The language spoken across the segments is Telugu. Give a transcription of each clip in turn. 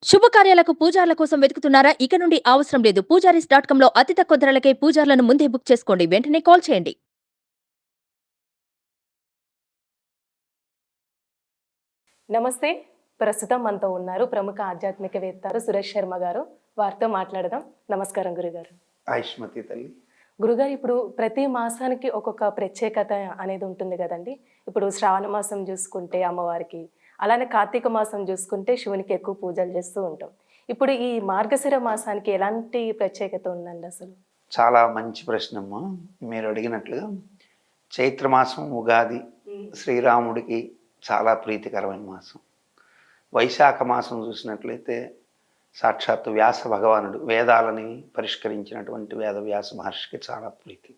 శుభకార్యాలకు పూజార్ల కోసం వెతుకుతున్నారా? ఇక నుండి అవసరం లేదు. పూజారీస్.com లో అతి తక్కువ ధరలకే పూజార్లను ముందే బుక్ చేసుకోండి. వెంటనే కాల్ చేయండి. నమస్తే. ప్రస్తుతం మనతో ఉన్నారు ప్రముఖ ఆధ్యాత్మికవేత్త సురేష్ శర్మ గారు. వారితో మాట్లాడదాం. నమస్కారం గురుగారు. ఆయుష్మతి తల్లి. గురుగారు, ఇప్పుడు ప్రతి మాసానికి ఒక్కొక్క ప్రత్యేకత అనేది ఉంటుంది కదండి. ఇప్పుడు శ్రావణ మాసం చూసుకుంటే అమ్మవారికి, అలానే కార్తీక మాసం చూసుకుంటే శివునికి ఎక్కువ పూజలు చేస్తూ ఉంటాం. ఇప్పుడు ఈ మార్గశిర మాసానికి ఎలాంటి ప్రత్యేకత ఉందండి అసలు? చాలా మంచి ప్రశ్నమ్మా మీరు అడిగినట్లుగా. చైత్రమాసం ఉగాది శ్రీరాముడికి చాలా ప్రీతికరమైన మాసం. వైశాఖ మాసం చూసినట్లయితే సాక్షాత్తు వ్యాస భగవానుడు వేదాలని పరిష్కరించినటువంటి వేదవ్యాస మహర్షికి చాలా ప్రీతి.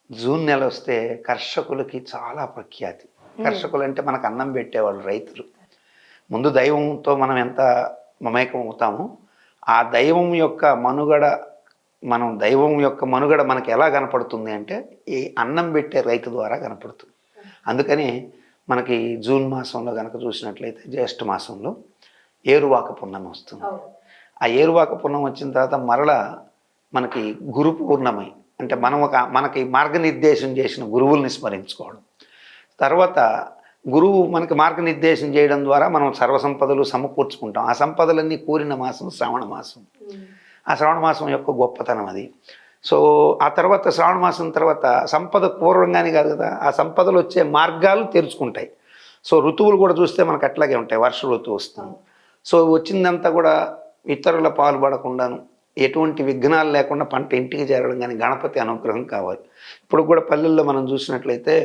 జూన్ నెల వస్తే కర్షకులకి చాలా ప్రఖ్యాతి. కర్షకులు అంటే మనకు అన్నం పెట్టేవాళ్ళు రైతులు. ముందు దైవంతో మనం ఎంత మమేకం అవుతామో ఆ దైవం యొక్క మనుగడ మనకి ఎలా కనపడుతుంది అంటే ఈ అన్నం పెట్టే రైతు ద్వారా కనపడుతుంది. అందుకని మనకి జూన్ మాసంలో కనుక చూసినట్లయితే జ్యేష్ఠ మాసంలో ఏరువాక పున్నమి వస్తుంది. ఆ ఏరువాక పున్నమి వచ్చిన తర్వాత మరలా మనకి గురు పూర్ణమి అంటే మనకి మార్గనిర్దేశం చేసిన గురువుల్ని స్మరించుకోవడం. తర్వాత గురువు మనకి మార్గనిర్దేశం చేయడం ద్వారా మనం సర్వసంపదలు సమకూర్చుకుంటాం. ఆ సంపదలన్నీ కూరిన మాసం శ్రావణ మాసం. ఆ శ్రావణ మాసం యొక్క గొప్పతనం అది. సో ఆ తర్వాత శ్రావణ మాసం తర్వాత సంపద పూర్వంగానే కాదు కదా, ఆ సంపదలు వచ్చే మార్గాలు తెరుచుకుంటాయి. సో ఋతువులు కూడా చూస్తే మనకు అట్లాగే ఉంటాయి. వర్ష ఋతువు వస్తుంది. సో వచ్చిందంతా కూడా ఇతరుల పాల్పడకుండాను ఎటువంటి విఘ్నాలు లేకుండా పంట ఇంటికి చేరడం కానీ గణపతి అనుగ్రహం కావాలి. ఇప్పుడు కూడా పల్లెల్లో మనం చూసినట్లయితే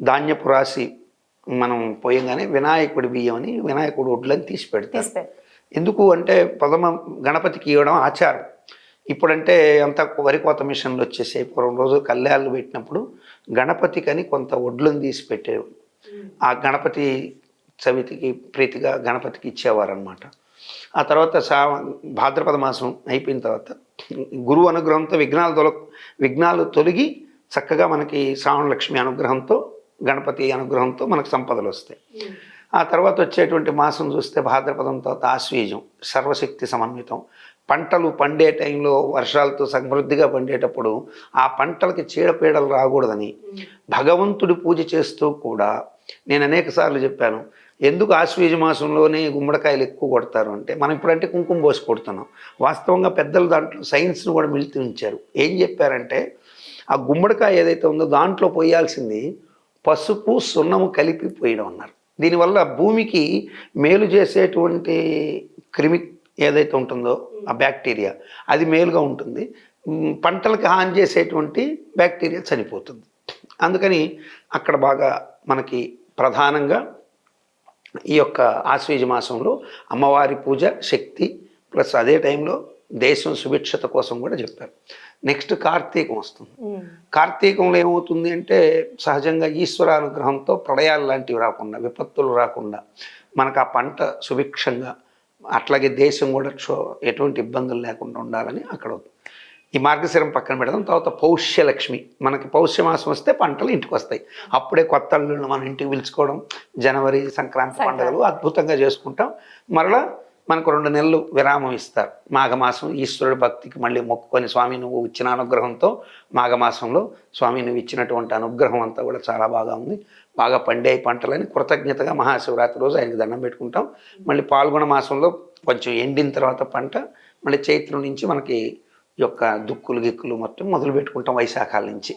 ధాన్యపు రాశి మనం పోయంగానే వినాయకుడి బియ్యం అని వినాయకుడు ఒడ్లని తీసి పెడతారు. ఎందుకు అంటే గణపతికి ఇవ్వడం ఆచారం. ఇప్పుడంటే అంత వరి కోత మిషన్లు వచ్చేసాయి. పూర్వం రోజు కళ్యాణాలు పెట్టినప్పుడు గణపతికని కొంత ఒడ్లను తీసి పెట్టేవారు. ఆ గణపతి చవితికి ప్రీతిగా గణపతికి ఇచ్చేవారు అనమాట. ఆ తర్వాత భాద్రపద మాసం అయిపోయిన తర్వాత గురువు అనుగ్రహంతో విఘ్నాలు తొలగి చక్కగా మనకి శ్రావణ లక్ష్మి అనుగ్రహంతో గణపతి అనుగ్రహంతో మనకు సంపదలు వస్తాయి. ఆ తర్వాత వచ్చేటువంటి మాసం చూస్తే భాద్రపదం తర్వాత ఆశ్వీజం, సర్వశక్తి సమన్వితం. పంటలు పండే టైంలో వర్షాలతో సమృద్ధిగా పండేటప్పుడు ఆ పంటలకి చీడపీడలు రాకూడదని భగవంతుడి పూజ చేస్తూ కూడా నేను అనేక సార్లు చెప్పాను. ఎందుకు ఆశ్వీజ మాసంలోనే గుమ్మడికాయలు ఎక్కువ కొడతారు అంటే, మనం ఇప్పుడంటే కుంకుమ పోసి కొడుతున్నాం. వాస్తవంగా పెద్దలు దాంట్లో సైన్స్ను కూడా మిళితం ఉంచారు. ఏం చెప్పారంటే, ఆ గుమ్మడికాయ ఏదైతే ఉందో దాంట్లో పోయాల్సింది పసుపు సున్నము కలిపి పోయడం అన్నారు. దీనివల్ల భూమికి మేలు చేసేటువంటి క్రిమి ఏదైతే ఉంటుందో ఆ బ్యాక్టీరియా అది మేలుగా ఉంటుంది. పంటలకు హాని చేసేటువంటి బ్యాక్టీరియా చనిపోతుంది. అందుకని అక్కడ బాగా మనకి ప్రధానంగా ఈ యొక్క ఆశ్వీజ మాసంలో అమ్మవారి పూజ శక్తి ప్లస్ అదే టైంలో దేశం సుభిక్షత కోసం కూడా చెప్పారు. నెక్స్ట్ కార్తీకం వస్తుంది. కార్తీకంలో ఏమవుతుంది అంటే సహజంగా ఈశ్వర అనుగ్రహంతో ప్రళయాలు లాంటివి రాకుండా విపత్తులు రాకుండా మనకు ఆ పంట సుభిక్షంగా అట్లాగే దేశం కూడా ఎటువంటి ఇబ్బందులు లేకుండా ఉండాలని అక్కడ ఈ మార్గశిరం పక్కన పెడదాం. తర్వాత పౌష్యలక్ష్మి, మనకి పౌష్యమాసం వస్తే పంటలు ఇంటికి వస్తాయి. అప్పుడే కొత్త అల్లుళ్ళు మన ఇంటికి పిలుచుకోవడం, జనవరి సంక్రాంతి పండుగలు అద్భుతంగా చేసుకుంటాం. మరలా మనకు 2 నెలలు విరామం ఇస్తారు. మాఘమాసం ఈశ్వరుడి భక్తికి మళ్ళీ మొక్కుకొని స్వామి నువ్వు ఇచ్చిన అనుగ్రహంతో మాఘమాసంలో స్వామి నువ్వు ఇచ్చినటువంటి అనుగ్రహం అంతా కూడా చాలా బాగా ఉంది, బాగా పండే పంటలని కృతజ్ఞతగా మహాశివరాత్రి రోజు ఆయనకి దండం పెట్టుకుంటాం. మళ్ళీ పాల్గొన మాసంలో కొంచెం ఎండిన తర్వాత పంట మళ్ళీ చైత్రం నుంచి మనకి యొక్క దుక్కులు గిక్కులు మొత్తం మొదలు పెట్టుకుంటాం. వైశాఖాల నుంచి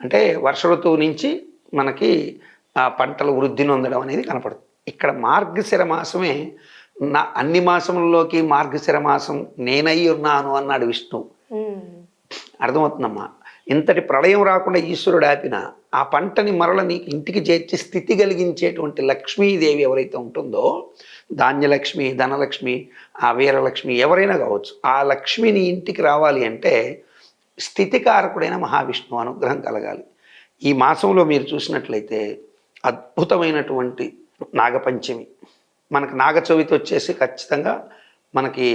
అంటే వర్ష ఋతువు నుంచి మనకి ఆ పంటల వృద్ధి నొందడం అనేది కనపడుతుంది. ఇక్కడ మార్గశిర మాసమే అన్ని మాసముల్లోకి మార్గశిర మాసం నేనై ఉన్నాను అన్నాడు విష్ణువు. అర్థమవుతుందమ్మా. ఇంతటి ప్రళయం రాకుండా ఈశ్వరుడు ఆపిన ఆ పంటని మరల నీకు ఇంటికి చేర్చి స్థితి కలిగించేటువంటి లక్ష్మీదేవి ఎవరైతే ఉంటుందో, ధాన్యలక్ష్మి, ధనలక్ష్మి, ఆ వీరలక్ష్మి ఎవరైనా కావచ్చు, ఆ లక్ష్మిని ఇంటికి రావాలి అంటే స్థితికారకుడైన మహావిష్ణువు అనుగ్రహం కలగాలి. ఈ మాసంలో మీరు చూసినట్లయితే అద్భుతమైనటువంటి నాగపంచమి, మనకు నాగ చవితి వచ్చేసి ఖచ్చితంగా మనకి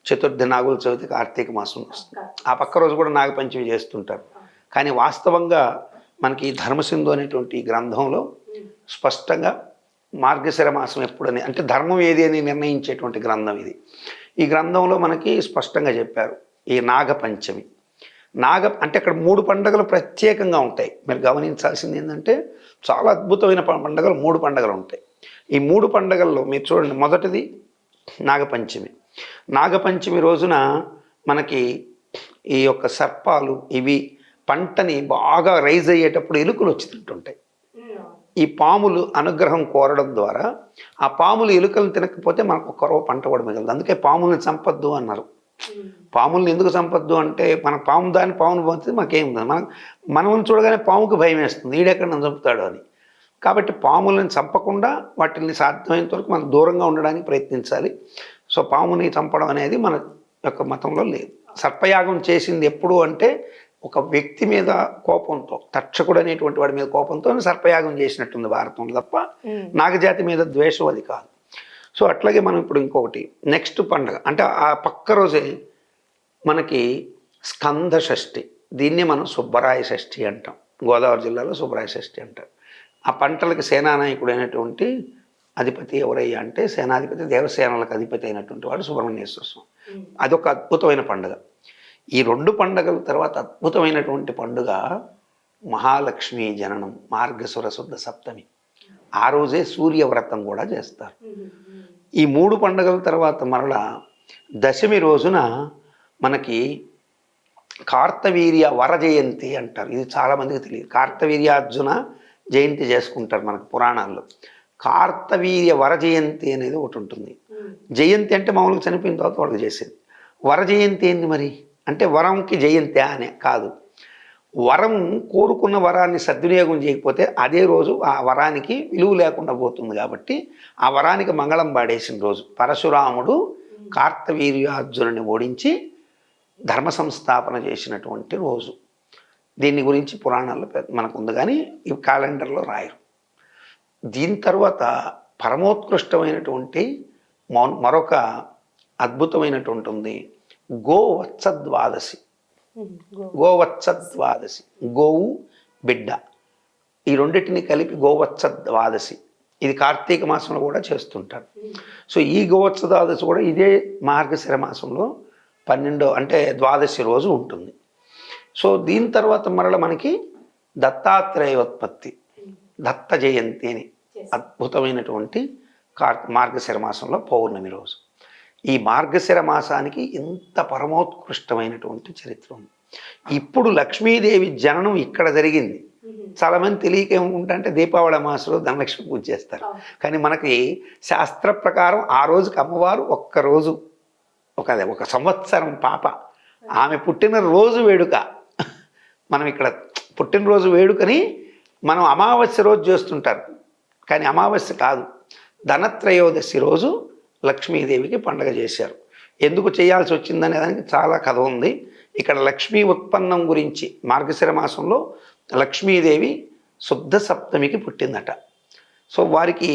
చతుర్థి నాగుల చవితి కార్తీక మాసం వస్తుంది. ఆ పక్క రోజు కూడా నాగపంచమి చేస్తుంటారు. కానీ వాస్తవంగా మనకి ధర్మసింధు అనేటువంటి గ్రంథంలో స్పష్టంగా మార్గశిర మాసం ఎప్పుడని అంటే ధర్మం ఏది అని నిర్ణయించేటువంటి గ్రంథం ఇది. ఈ గ్రంథంలో మనకి స్పష్టంగా చెప్పారు ఈ నాగపంచమి. అంటే అక్కడ 3 పండుగలు ప్రత్యేకంగా ఉంటాయి. మీరు గమనించాల్సింది ఏంటంటే చాలా అద్భుతమైన పండుగలు 3 పండుగలు ఉంటాయి. ఈ 3 పండుగల్లో మీరు చూడండి, మొదటిది నాగపంచమి. నాగపంచమి రోజున మనకి ఈ యొక్క సర్పాలు ఇవి పంటని బాగా రైజ్ అయ్యేటప్పుడు ఎలుకలు వచ్చి తింటుంటాయి. ఈ పాములు అనుగ్రహం కోరడం ద్వారా ఆ పాములు ఎలుకలను తినకపోతే మనకు ఒక కొరవ పంట కూడా మిగలదు. అందుకే పాముల్ని చంపద్దు అన్నారు. పాముల్ని ఎందుకు చంపద్దు అంటే మన పామును పోతే మాకేం మనం చూడగానే పాముకు భయం వేస్తుంది, ఈడెక్కడ నన్ను చంపుతాడు అని. కాబట్టి పాములను చంపకుండా వాటిని సాధ్యమైనంత వరకు మనం దూరంగా ఉండడానికి ప్రయత్నించాలి. సో పాముని చంపడం అనేది మన యొక్క మతంలో లేదు. సర్పయాగం చేసింది ఎప్పుడు అంటే ఒక వ్యక్తి మీద కోపంతో, తక్షకుడు అనేటువంటి వాడి మీద కోపంతో సర్పయాగం చేసినట్టుంది భారతంలో, తప్ప నాగజాతి మీద ద్వేషం అది కాదు. సో అట్లాగే మనం ఇప్పుడు ఇంకొకటి నెక్స్ట్ పండుగ అంటే ఆ పక్క రోజే మనకి స్కంద షష్ఠి. దీన్ని మనం సుబ్బరాయ షష్ఠి అంటాం. గోదావరి జిల్లాలో సుబ్బరాయ షష్ఠి అంటారు. ఆ పంటలకు సేనానాయకుడు అయినటువంటి అధిపతి ఎవరయ్యా అంటే సేనాధిపతి, దేవసేనలకు అధిపతి అయినటువంటి వాడు సుబ్రహ్మణ్యేశ్వర స్వామి. అదొక అద్భుతమైన పండుగ. ఈ 2 పండుగల తర్వాత అద్భుతమైనటువంటి పండుగ మహాలక్ష్మి జననం, మార్గశిర శుద్ధ సప్తమి. ఆ రోజే సూర్యవ్రతం కూడా చేస్తారు. ఈ 3 పండుగల తర్వాత మరలా దశమి రోజున మనకి కార్తవీర్య వర జయంతి అంటారు. ఇది చాలామందికి తెలియదు. కార్తవీర్యార్జున జయంతి చేసుకుంటారు మనకు పురాణాల్లో. కార్తవీర్య వర జయంతి అనేది ఒకటి ఉంటుంది. జయంతి అంటే మామూలుగా చనిపోయిన తర్వాత వాళ్ళకి చేసేది. వర జయంతి ఏంది మరి అంటే వరంకి జయంతి అనే కాదు. వరం కోరుకున్న వరాన్ని సద్వినియోగం చేయకపోతే అదే రోజు ఆ వరానికి విలువ లేకుండా పోతుంది. కాబట్టి ఆ వరానికి మంగళం పాడేసిన రోజు పరశురాముడు కార్తవీర్యార్జునుని ఓడించి ధర్మ సంస్థాపన చేసినటువంటి రోజు. దీని గురించి పురాణాల్లో మనకు ఉంది, కానీ ఈ క్యాలెండర్లో రాయరు. దీని తర్వాత పరమోత్కృష్టమైనటువంటి మరొక అద్భుతమైనటువంటి ఉంది గోవత్స ద్వాదశి. గోవత్స ద్వాదశి, గోవు బిడ్డ, ఈ రెండింటిని కలిపి గోవత్స ద్వాదశి. ఇది కార్తీక మాసంలో కూడా చేస్తుంటారు. సో ఈ గోవత్స ద్వాదశి కూడా ఇదే మార్గశిర మాసంలో 12 అంటే ద్వాదశి రోజు ఉంటుంది. సో దీని తర్వాత మరల మనకి దత్తాత్రేయోత్పత్తి, దత్త జయంతి అని అద్భుతమైనటువంటి మార్గశిర మాసంలో పౌర్ణమి రోజు. ఈ మార్గశిర మాసానికి ఇంత పరమోత్కృష్టమైనటువంటి చరిత్ర ఉంది. ఇప్పుడు లక్ష్మీదేవి జననం ఇక్కడ జరిగింది. చాలామంది తెలియక ఏమనుకుంటే దీపావళి మాసంలో ధనలక్ష్మి పూజ చేస్తారు. కానీ మనకి శాస్త్ర ప్రకారం ఆ రోజుకి అమ్మవారు ఒక్కరోజు ఒక సంవత్సరం పాప, ఆమె పుట్టినరోజు వేడుక. మనం ఇక్కడ పుట్టినరోజు వేడుకని మనం అమావాస్య రోజు చేస్తుంటారు, కానీ అమావాస్య కాదు, ధనత్రయోదశి రోజు లక్ష్మీదేవికి పండగ చేశారు. ఎందుకు చేయాల్సి వచ్చిందనే దానికి చాలా కథ ఉంది. ఇక్కడ లక్ష్మీ ఉత్పన్నం గురించి మార్గశిర మాసంలో లక్ష్మీదేవి శుద్ధ సప్తమికి పుట్టిందట. సో వారికి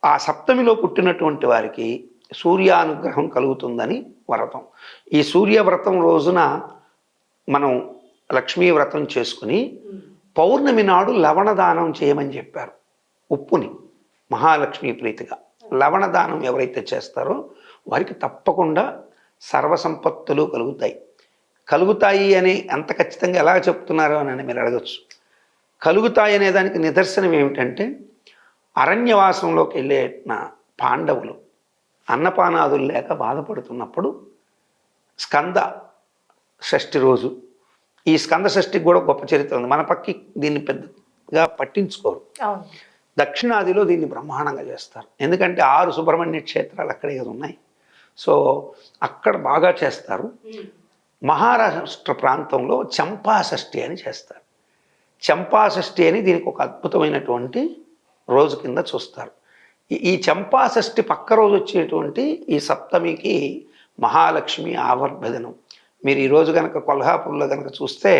ఆ సప్తమిలో పుట్టినటువంటి వారికి సూర్యానుగ్రహం కలుగుతుందని వ్రతం. ఈ సూర్యవ్రతం రోజున మనం లక్ష్మీ వ్రతం చేసుకుని పౌర్ణమి నాడు లవణదానం చేయమని చెప్పారు. ఉప్పుని మహాలక్ష్మీ ప్రీతిగా లవణదానం ఎవరైతే చేస్తారో వారికి తప్పకుండా సర్వసంపత్తులు కలుగుతాయి అని అంత ఖచ్చితంగా ఎలా చెప్తున్నారో అని మీరు అడగచ్చు. కలుగుతాయి అనే దానికి నిదర్శనం ఏమిటంటే అరణ్యవాసంలోకి వెళ్ళే పాండవులు అన్నపానాదులు లేక బాధపడుతున్నప్పుడు స్కంద షష్ఠి రోజు, ఈ స్కంద షష్ఠికి కూడా గొప్ప చరిత్ర ఉంది. మన పక్కి దీన్ని పెద్దగా పట్టించుకోరు. దక్షిణాదిలో దీన్ని బ్రహ్మాండంగా చేస్తారు. ఎందుకంటే 6 సుబ్రహ్మణ్య క్షేత్రాలు అక్కడే ఉన్నాయి. సో అక్కడ బాగా చేస్తారు. మహారాష్ట్ర ప్రాంతంలో చంపాషష్ఠి అని చేస్తారు. చంపాషష్ఠి అని దీనికి ఒక అద్భుతమైనటువంటి రోజు కింద చూస్తారు. ఈ చంపాషష్ఠి పక్క రోజు వచ్చేటువంటి ఈ సప్తమికి మహాలక్ష్మి ఆవర్భదనం. మీరు ఈరోజు కనుక కొల్హాపూర్లో కనుక చూస్తే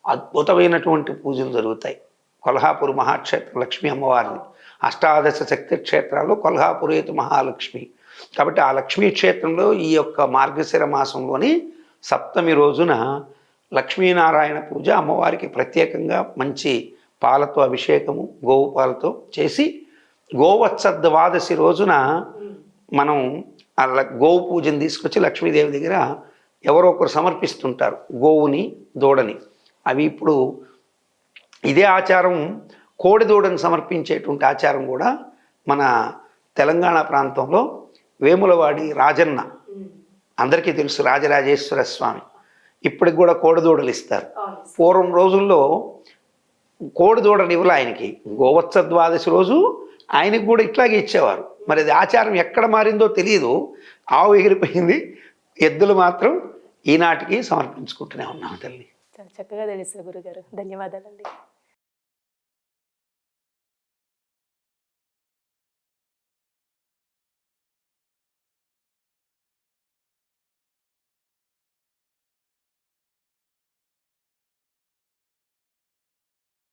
అద్భుతమైనటువంటి పూజలు జరుగుతాయి. కొల్హాపూర్ మహాక్షేత్రం లక్ష్మీ అమ్మవారిది. అష్టాదశ శక్తి క్షేత్రాల్లో కొల్హాపురేతు మహాలక్ష్మి. కాబట్టి ఆ లక్ష్మీ క్షేత్రంలో ఈ యొక్క మార్గశిర మాసంలోని సప్తమి రోజున లక్ష్మీనారాయణ పూజ అమ్మవారికి ప్రత్యేకంగా మంచి పాలతో అభిషేకము, గోవు పాలతో చేసి గోవత్స ద్వాదశి రోజున మనం అలా గోవు పూజను తీసుకొచ్చి లక్ష్మీదేవి దగ్గర ఎవరో ఒకరు సమర్పిస్తుంటారు, గోవుని దూడని. అవి ఇప్పుడు ఇదే ఆచారం కోడి దూడని సమర్పించేటువంటి ఆచారం కూడా మన తెలంగాణ ప్రాంతంలో వేములవాడి రాజన్న, అందరికీ తెలుసు, రాజరాజేశ్వర స్వామి, ఇప్పటికి కూడా కోడి దూడలు ఇస్తారు. పూర్వం రోజుల్లో కోడి దూడని ఇవ్వలే ఆయనకి, గోవత్స ద్వాదశి రోజు ఆయనకి కూడా ఇట్లాగే ఇచ్చేవారు. మరి అది ఆచారం ఎక్కడ మారిందో తెలియదు. ఆవు ఎగిరిపోయింది, ఎద్దులు మాత్రం ఈనాటికి సమర్పించుకుంటూనే ఉన్నాం తల్లి. చాలా చక్కగా తెలుసు గురుగారు, ధన్యవాదాలండి.